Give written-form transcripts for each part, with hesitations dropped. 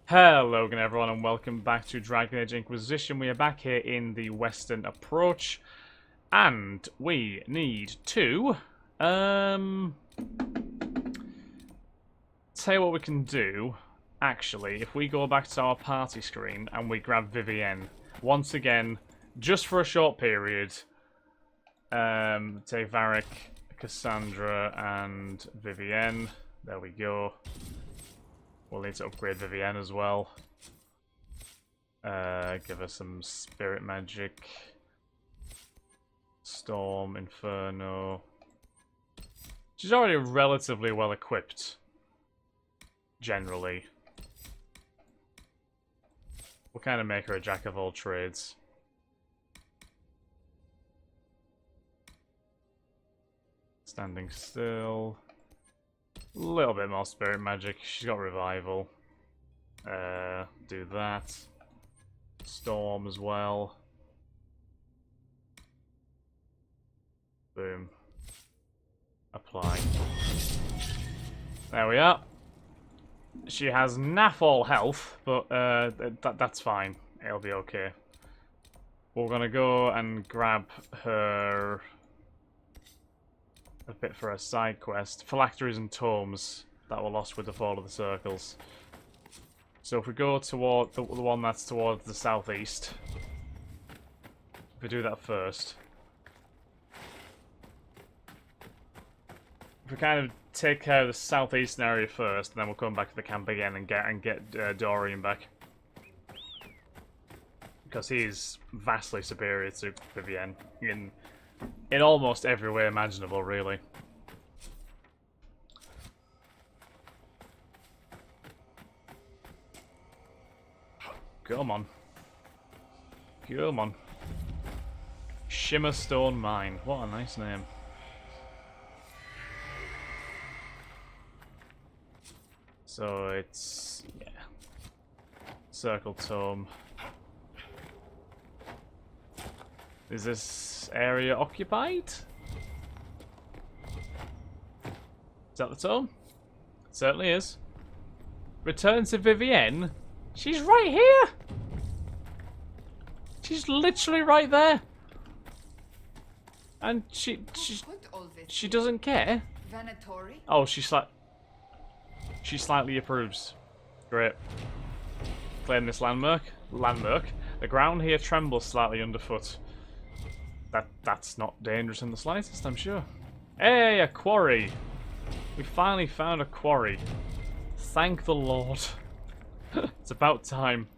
Hello again everyone and welcome back to Dragon Age Inquisition. We are back here in the Western Approach and we need to tell you what we can do. Actually, if we go back to our party screen and we grab Vivienne once again, just for a short period, take Varric, Cassandra and Vivienne. There we go. We'll need to upgrade Vivienne as well. Give her some spirit magic. Storm, Inferno. She's already relatively well equipped. Generally. We'll kind of make her a jack of all trades. Standing still. A little bit more spirit magic. She's got revival. Do that. Storm as well. Boom. Apply. There we are. She has naff all health, but that's fine. It'll be okay. We're gonna go and grab her a bit for a side quest. Phylacteries and tomes that were lost with the fall of the circles. So if we go toward the one that's towards the southeast, if we do that first, if we kind of take care of the southeastern area first, and then we'll come back to the camp again and get Dorian back, because he's vastly superior to Vivienne in almost every way imaginable, really. Come on. Come on. Shimmerstone Mine. What a nice name. So it's... yeah. Circle Tome. Is this area occupied? Is that the tome? It certainly is. Return to Vivienne? She's right here! She's literally right there! And she doesn't care? Oh, she slightly approves. Great. Claim this landmark. The ground here trembles slightly underfoot. That's not dangerous in the slightest, I'm sure. Hey, a quarry! We finally found a quarry. Thank the Lord. It's about time.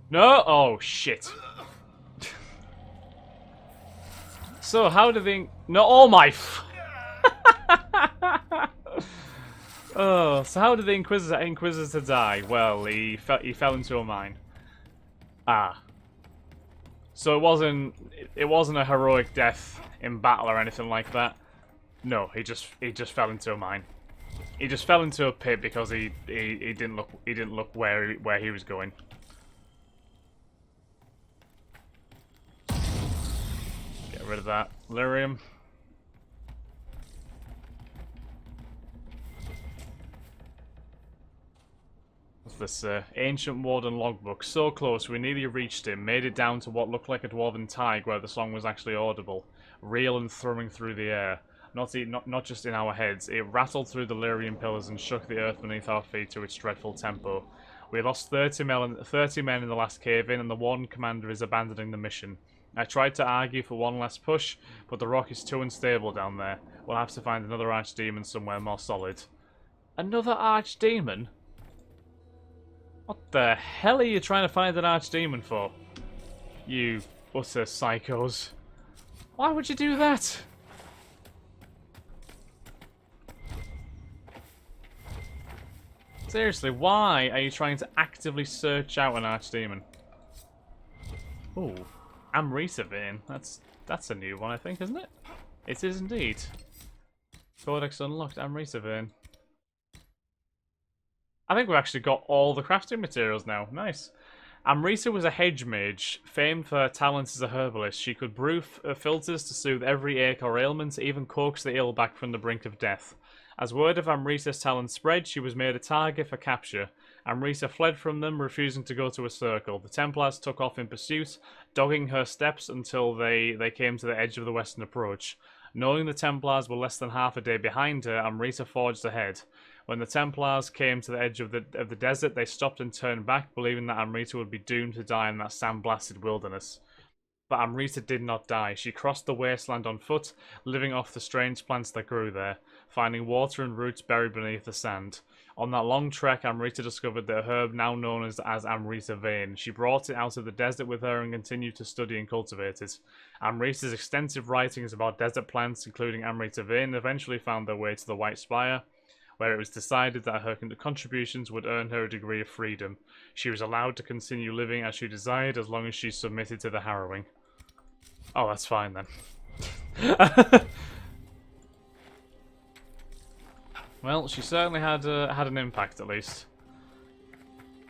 No! Oh, shit. So, how do they... No, oh my... Oh, so how did the Inquisitor die? Well, he fell into a mine. Ah. So it wasn't a heroic death in battle or anything like that. No, he just fell into a mine. He just fell into a pit because he didn't look where he was going. Get rid of that lyrium. This ancient warden logbook. So close, we nearly reached him. Made it down to what looked like a dwarven tide where the song was actually audible. Real and thrumming through the air. Not just in our heads. It rattled through the lyrium pillars and shook the earth beneath our feet to its dreadful tempo. We lost 30 men in the last cave-in, and the warden commander is abandoning the mission. I tried to argue for one last push, but the rock is too unstable down there. We'll have to find another archdemon somewhere more solid. Another archdemon? What the hell are you trying to find an archdemon for? You utter psychos. Why would you do that? Seriously, why are you trying to actively search out an archdemon? Ooh, Amrita Vein. That's a new one, I think, isn't it? It is indeed. Codex unlocked, Amrita Vein. I think we've actually got all the crafting materials now. Nice. Amrita was a hedge mage, famed for her talents as a herbalist. She could brew filters to soothe every ache or ailment, even coax the ill back from the brink of death. As word of Amrita's talent spread, she was made a target for capture. Amrita fled from them, refusing to go to a circle. The Templars took off in pursuit, dogging her steps until they came to the edge of the western approach. Knowing the Templars were less than half a day behind her, Amrita forged ahead. When the Templars came to the edge of the desert, they stopped and turned back, believing that Amrita would be doomed to die in that sand-blasted wilderness. But Amrita did not die. She crossed the wasteland on foot, living off the strange plants that grew there, finding water and roots buried beneath the sand. On that long trek, Amrita discovered the herb now known as Amrita Vein. She brought it out of the desert with her and continued to study and cultivate it. Amrita's extensive writings about desert plants, including Amrita Vein, eventually found their way to the White Spire, where it was decided that her contributions would earn her a degree of freedom. She was allowed to continue living as she desired as long as she submitted to the harrowing. Oh, that's fine then. Well, she certainly had an impact, at least.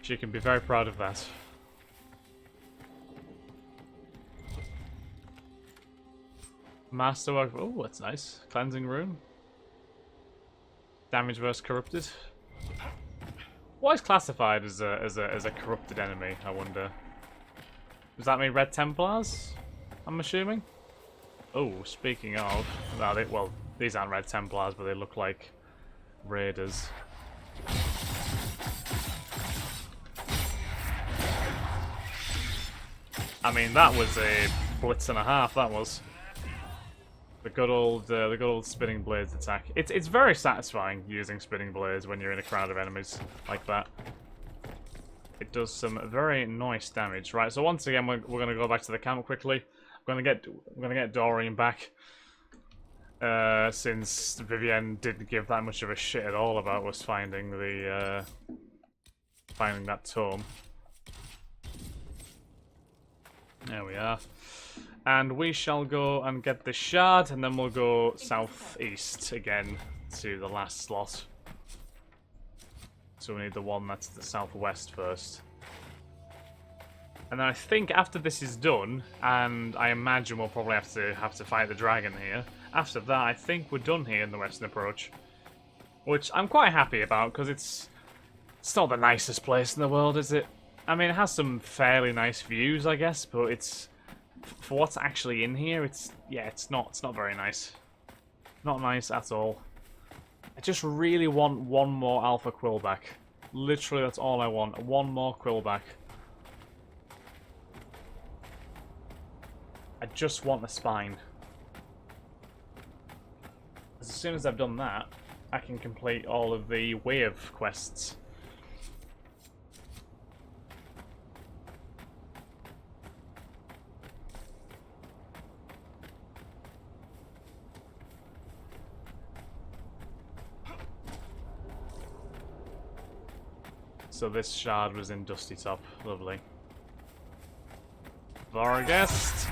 She can be very proud of that. Masterwork. Oh, that's nice. Cleansing Rune. Damage versus corrupted. What is classified as a corrupted enemy? I wonder. Does that mean Red Templars? I'm assuming. Oh, speaking of, well, these aren't Red Templars, but they look like raiders. I mean, that was a blitz and a half. That was the good old spinning blades attack. It's very satisfying using spinning blades when you're in a crowd of enemies like that. It does some very nice damage. Right, so once again, we're gonna go back to the camp quickly. I'm gonna get Dorian back. Since Vivienne didn't give that much of a shit at all about us finding the finding that tome. There we are. And we shall go and get the shard, and then we'll go southeast again to the last slot. So we need the one that's the southwest first. And then I think after this is done, and I imagine we'll probably have to fight the dragon here. After that, I think we're done here in the western approach, which I'm quite happy about because it's not the nicest place in the world, is it? I mean, it has some fairly nice views, I guess, but it's for what's actually in here. It's not very nice. Not nice at all. I just really want one more Alpha Quillback. Literally, that's all I want. One more Quillback. I just want the spine. As soon as I've done that, I can complete all of the wave quests. So this shard was in Dusty Top. Lovely. Varghest.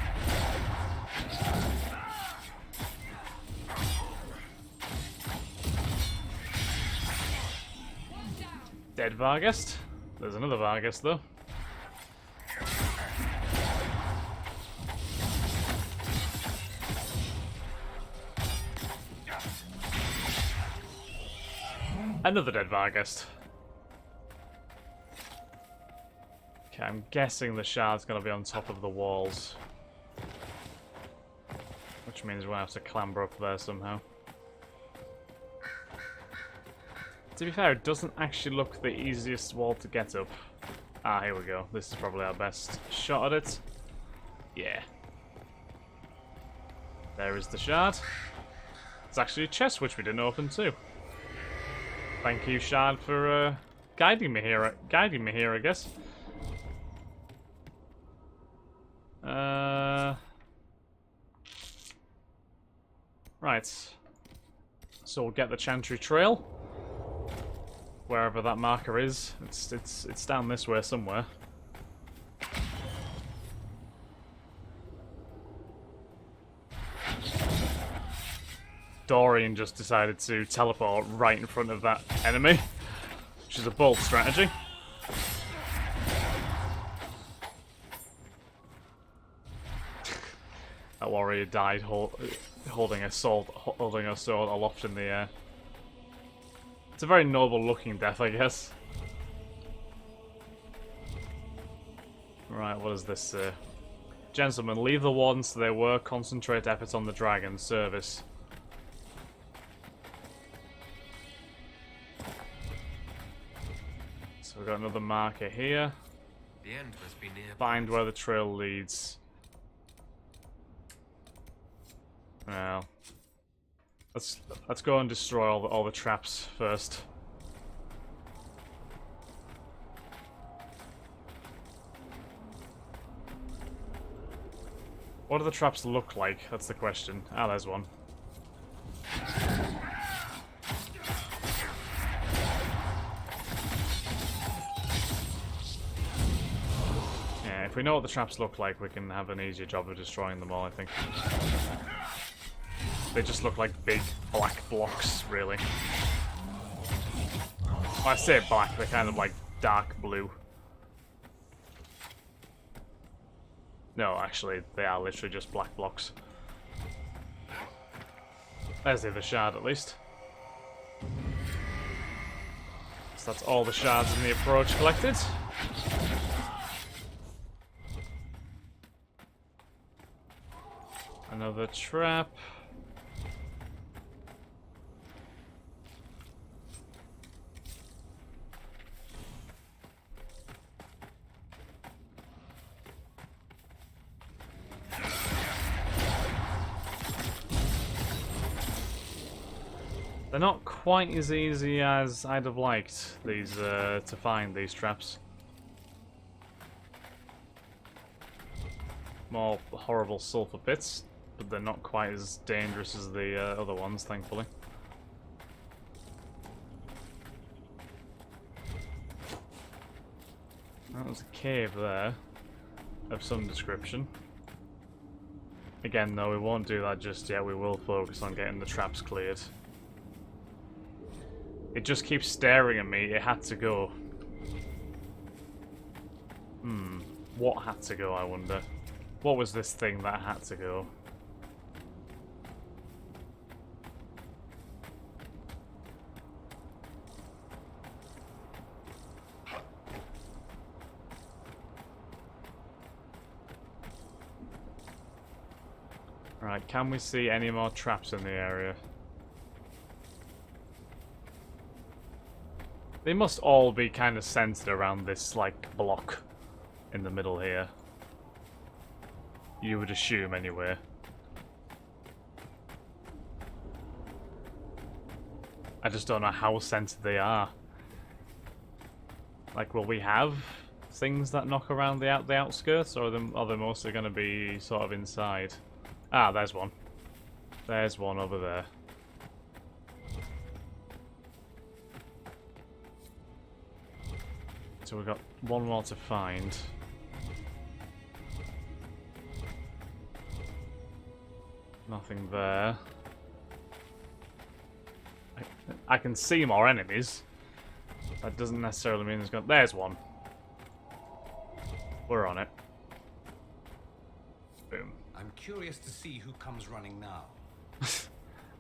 Dead Varghest. There's another Varghest though. Another dead Varghest. Okay, I'm guessing the shard's gonna be on top of the walls. Which means we're gonna have to clamber up there somehow. To be fair, it doesn't actually look the easiest wall to get up. Ah, here we go. This is probably our best shot at it. Yeah. There is the shard. It's actually a chest which we didn't open too. Thank you, shard, for guiding me here. I guess. Right. So we'll get the Chantry Trail. Wherever that marker is. It's down this way somewhere. Dorian just decided to teleport right in front of that enemy, which is a bold strategy. That warrior died holding a sword aloft in the air. It's a very noble looking death, I guess. Right, what does this say? Gentlemen, leave the wardens to their work, concentrate efforts on the dragon's service. So we've got another marker here. The end must be near. Find where the trail leads. Well, let's go and destroy all the traps first. What do the traps look like? That's the question. Ah, there's one. Yeah, if we know what the traps look like, we can have an easier job of destroying them all, I think. They just look like big black blocks, really. Well, I say black, they're kind of like dark blue. No, actually, they are literally just black blocks. There's the other shard, at least. So that's all the shards in the approach collected. Another trap. They're not quite as easy as I'd have liked these to find these traps. More horrible sulfur pits, but they're not quite as dangerous as the other ones, thankfully. That was a cave there, of some description. Again, though, we won't do that just yet. We will focus on getting the traps cleared. It just keeps staring at me. It had to go. What had to go, I wonder? What was this thing that had to go? Right, can we see any more traps in the area? They must all be kind of centered around this, like, block in the middle here. You would assume, anyway. I just don't know how centered they are. Like, will we have things that knock around the outskirts, or are they mostly going to be sort of inside? Ah, there's one. There's one over there. So we've got one more to find. Nothing there. I can see more enemies. That doesn't necessarily mean there's got. There's one. We're on it. Boom. I'm curious to see who comes running now.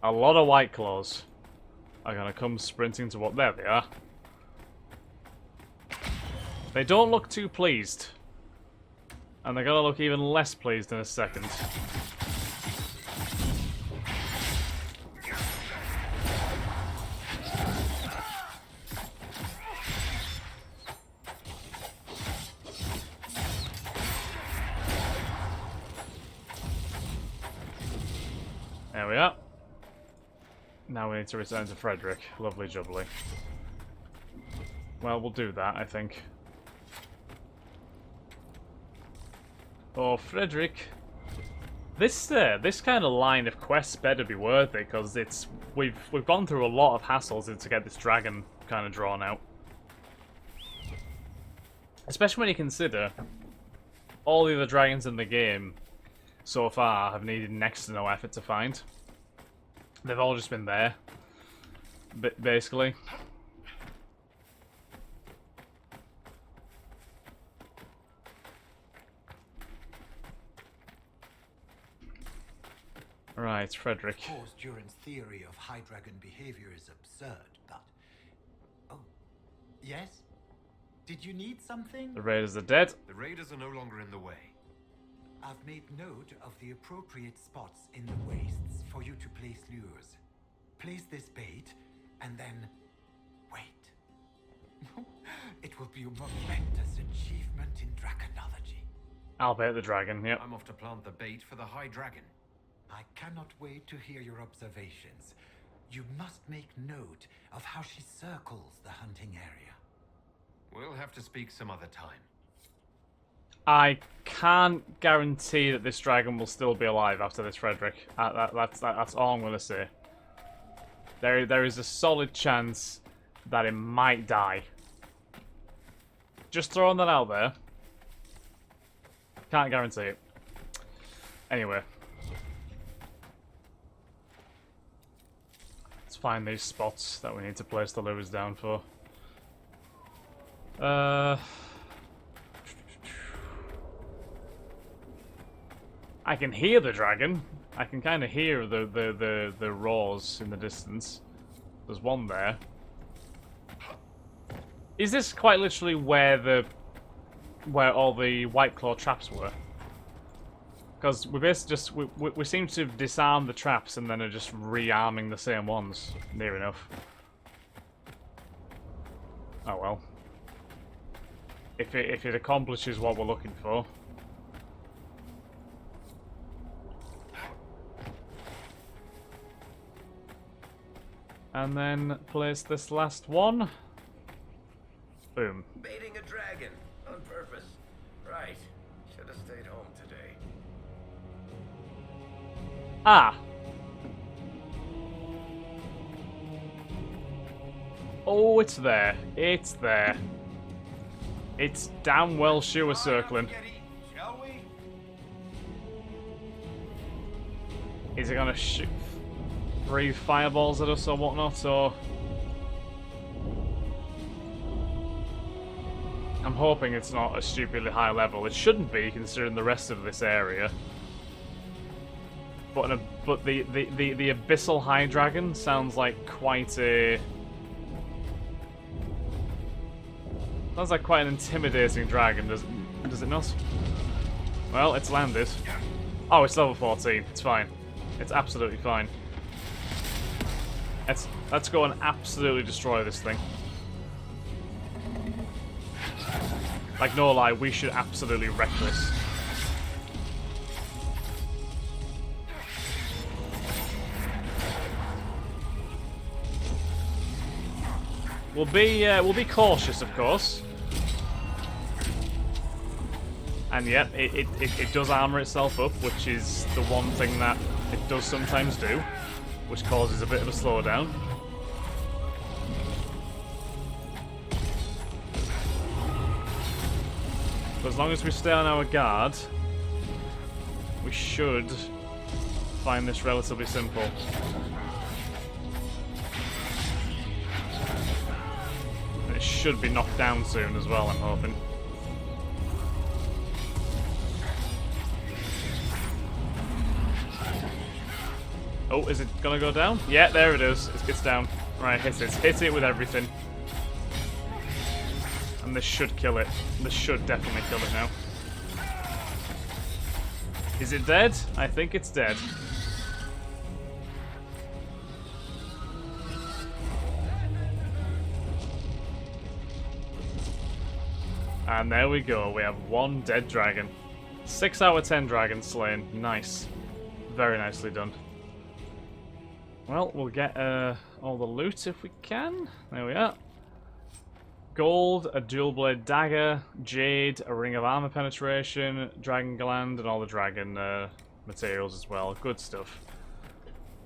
A lot of white claws are gonna come sprinting to what? There they are. They don't look too pleased. And they're gonna look even less pleased in a second. There we are. Now we need to return to Frederick. Lovely jubbly. Well, we'll do that, I think. Oh, Frederick. This kind of line of quests better be worth it, because we've gone through a lot of hassles to get this dragon kind of drawn out. Especially when you consider all the other dragons in the game so far have needed next to no effort to find. They've all just been there, basically. Right, Frederick. Of course, Duran's theory of high dragon behavior is absurd, but... Oh, yes? Did you need something? The raiders are dead. The raiders are no longer in the way. I've made note of the appropriate spots in the wastes for you to place lures. Place this bait, and then wait. It will be a momentous achievement in draconology. I'll bait the dragon, yep. I'm off to plant the bait for the High Dragon. I cannot wait to hear your observations. You must make note of how she circles the hunting area. We'll have to speak some other time. I can't guarantee that this dragon will still be alive after this, Frederick. That's all I'm going to say. There is a solid chance that it might die. Just throwing that out there. Can't guarantee it. Anyway. Let's find these spots that we need to place the lures down for. I can hear the dragon. I can kind of hear the roars in the distance. There's one there. Is this quite literally where all the White Claw traps were? Because we basically just we seem to have disarmed the traps and then are just rearming the same ones. Near enough. Oh well. If it accomplishes what we're looking for. And then place this last one. Boom. Baiting a dragon on purpose. Right. Should have stayed home today. Ah. Oh, it's there. It's there. It's damn well sure circling. Shall we? Is it gonna shoot, breathe fireballs at us or whatnot, or? I'm hoping it's not a stupidly high level. It shouldn't be, considering the rest of this area. But the abyssal high dragon sounds like quite a. Sounds like quite an intimidating dragon, does it not? Well, it's landed. Oh, it's level 14. It's fine. It's absolutely fine. Let's go and absolutely destroy this thing. Like, no lie, we should absolutely wreck this. We'll be cautious, of course. And yep, it does armor itself up, which is the one thing that it does sometimes do, which causes a bit of a slowdown. But as long as we stay on our guard, we should find this relatively simple. And it should be knocked down soon as well, I'm hoping. Oh, is it gonna go down? Yeah, there it is. It's down. Right, hit it. Hit it with everything. And this should kill it. This should definitely kill it now. Is it dead? I think it's dead. And there we go. We have one dead dragon. 6 out of 10 dragons slain. Nice. Very nicely done. Well, we'll get all the loot if we can. There we are. Gold, a dual blade dagger, jade, a ring of armor penetration, dragon gland, and all the dragon materials as well. Good stuff.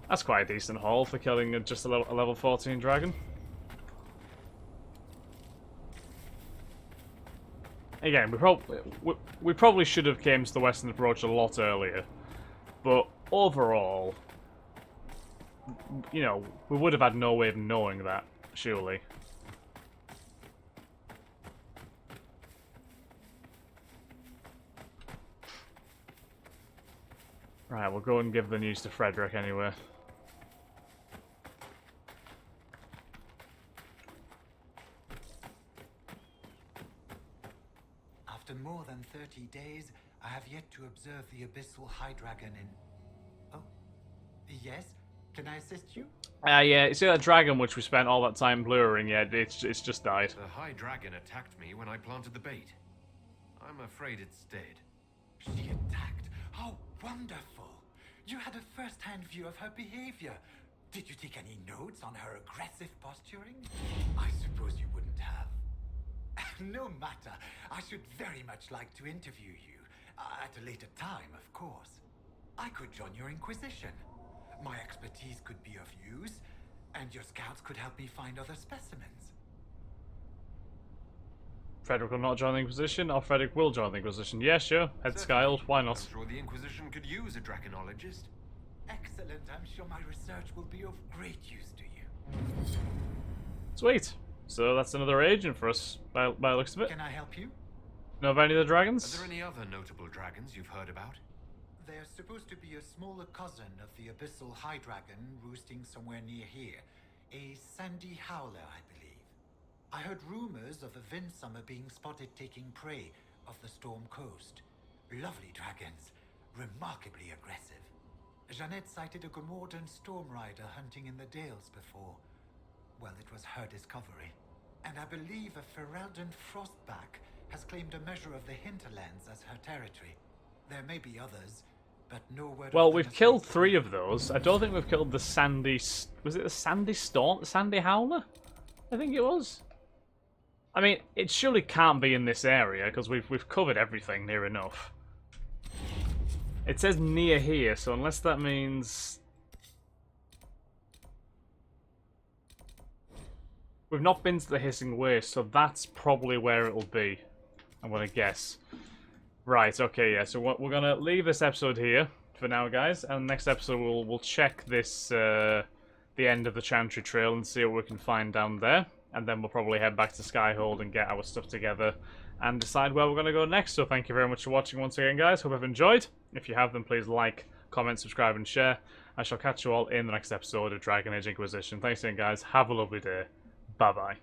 That's quite a decent haul for killing just a level 14 dragon. Again, we probably should have came to the Western Approach a lot earlier, but overall, you know, we would have had no way of knowing that, surely. Right, we'll go and give the news to Frederick anyway. After more than 30 days, I have yet to observe the Abyssal High Dragon in... Oh, yes? Can I assist you? Yeah, you see that dragon which we spent all that time luring? Yeah, it's just died. The High Dragon attacked me when I planted the bait. I'm afraid it's dead. She attacked? How wonderful! You had a first-hand view of her behavior. Did you take any notes on her aggressive posturing? I suppose you wouldn't have. No matter. I should very much like to interview you. At a later time, of course. I could join your Inquisition. My expertise could be of use, and your scouts could help me find other specimens. Frederick will not join the Inquisition, or Frederick will join the Inquisition. Yeah, sure. Head skyled. Why not? I'm sure the Inquisition could use a draconologist. Excellent. I'm sure my research will be of great use to you. Sweet. So that's another agent for us, by the looks of it. Can I help you? Know of any of the dragons? Are there any other notable dragons you've heard about? They're supposed to be a smaller cousin of the Abyssal High Dragon roosting somewhere near here. A sandy howler, I believe. I heard rumors of a Vinsummer being spotted taking prey off the Storm Coast. Lovely dragons, remarkably aggressive. Jeanette sighted a Gomordan Storm Rider hunting in the Dales before. Well, it was her discovery. And I believe a Ferelden Frostback has claimed a measure of the hinterlands as her territory. There may be others, but no word. Well, we've killed 3 of those. I don't think we've killed the Sandy... Was it the Sandy Storm? Sandy Howler? I think it was. I mean, it surely can't be in this area, because we've covered everything near enough. It says near here, so unless that means... We've not been to the Hissing Waste, so that's probably where it'll be. I'm going to guess. Right, okay, yeah, so we're going to leave this episode here for now, guys. And next episode, we'll check this, the end of the Chantry Trail and see what we can find down there. And then we'll probably head back to Skyhold and get our stuff together and decide where we're going to go next. So thank you very much for watching once again, guys. Hope you've enjoyed. If you have, then please like, comment, subscribe, and share. I shall catch you all in the next episode of Dragon Age Inquisition. Thanks again, guys. Have a lovely day. Bye-bye.